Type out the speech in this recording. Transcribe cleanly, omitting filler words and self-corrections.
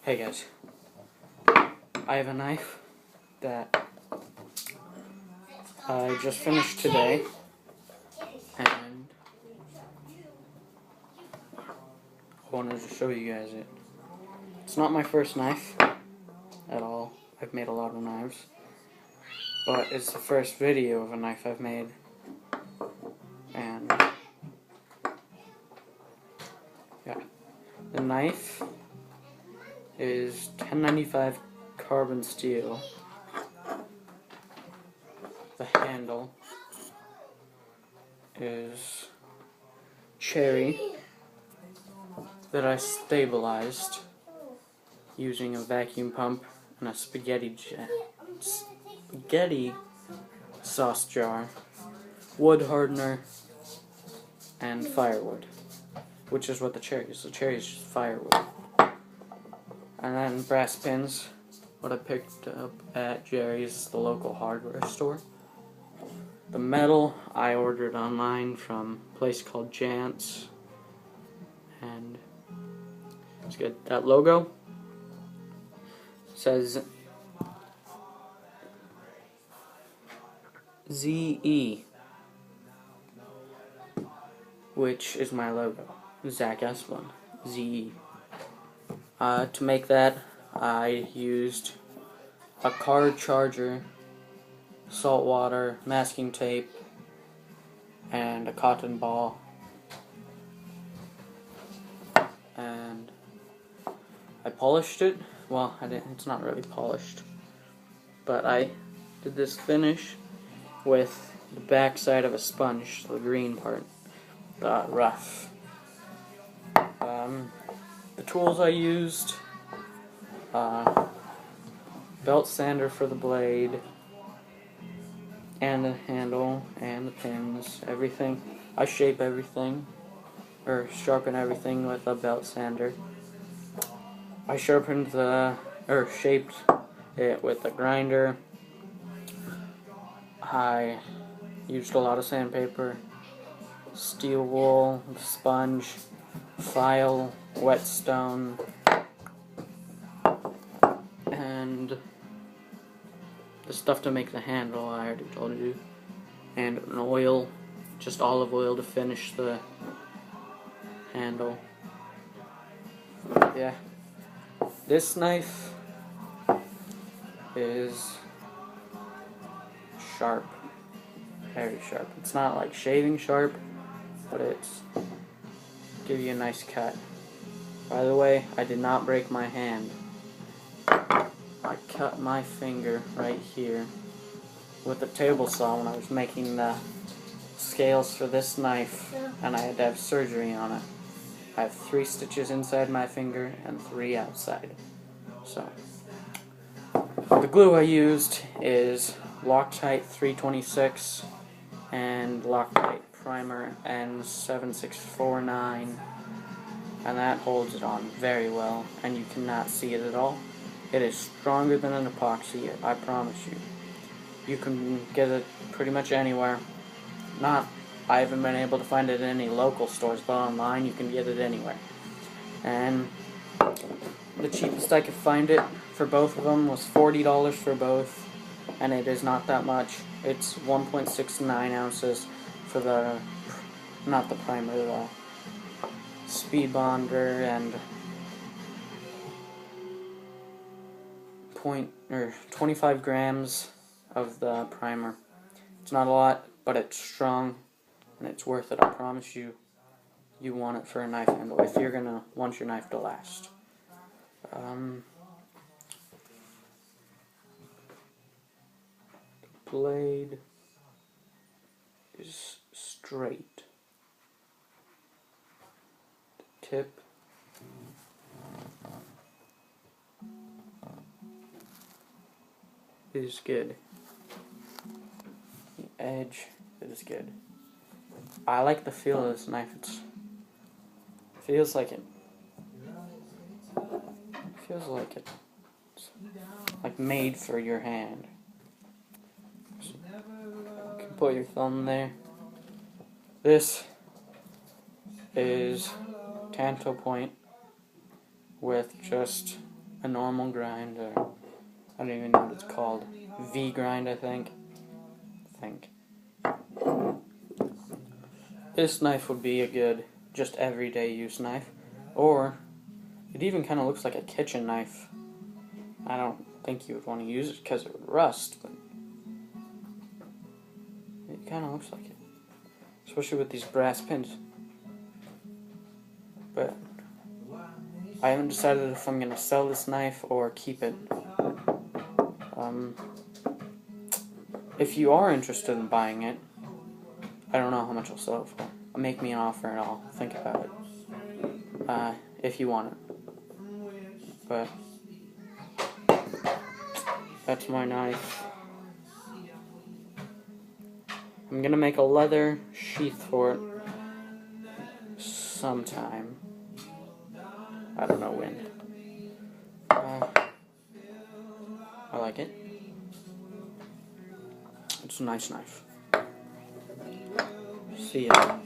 Hey guys, I have a knife that I just finished today, and I wanted to show you guys it. It's not my first knife at all. I've made a lot of knives, but it's the first video of a knife I've made, and yeah. The knife is 1095 carbon steel. The handle is cherry that I stabilized using a vacuum pump and a spaghetti sauce jar, wood hardener, and firewood, which is what the cherry is. The cherry is just firewood. And then brass pins, what I picked up at Jerry's, the local hardware store. The metal I ordered online from a place called Jantz, and it's good. That logo says ZE, which is my logo, Zach Esplin, ZE. To make that, I used a car charger, salt water, masking tape, and a cotton ball. And I polished it. Well, I didn't. It's not really polished, but I did this finish with the back side of a sponge, the green part, the rough. The tools I used, belt sander for the blade, and the handle, and the pins, everything. I shape everything, or sharpen everything with a belt sander. I shaped it with a grinder. I used a lot of sandpaper, steel wool, sponge, file, whetstone, and the stuff to make the handle I already told you, and an oil, just olive oil to finish the handle. Yeah, this knife is sharp, very sharp. It's not like shaving sharp, but it's give you a nice cut. By the way, I did not break my hand. I cut my finger right here with a table saw when I was making the scales for this knife, and I had to have surgery on it. I have 3 stitches inside my finger and 3 outside. So, the glue I used is Loctite 326 and Loctite Primer N7649, and that holds it on very well, and you cannot see it at all. It is stronger than an epoxy, I promise you. You can get it pretty much anywhere. I haven't been able to find it in any local stores, but online you can get it anywhere. And the cheapest I could find it for both of them was $40 for both, and it is not that much. It's 1.69 ounces for the, not the primer, the speed bonder, and 25 grams of the primer. It's not a lot, but it's strong, and it's worth it. I promise you, you want it for a knife handle if you're gonna want your knife to last. The blade is straight. The tip is good. The edge is good. I like the feel of this knife. It feels like it's like made for your hand. So you can put your thumb there. This is Tanto point with just a normal grind, or I don't even know what it's called. V-grind, I think. This knife would be a good, just everyday use knife. Or, it even kind of looks like a kitchen knife. I don't think you would want to use it because it would rust, but it kind of looks like it. Especially with these brass pins. But I haven't decided if I'm going to sell this knife or keep it. If you are interested in buying it, I don't know how much I'll sell it for. Make me an offer and I'll think about it. If you want it. But that's my knife. I'm gonna make a leather sheath for it sometime. I don't know when. I like it. It's a nice knife. See ya.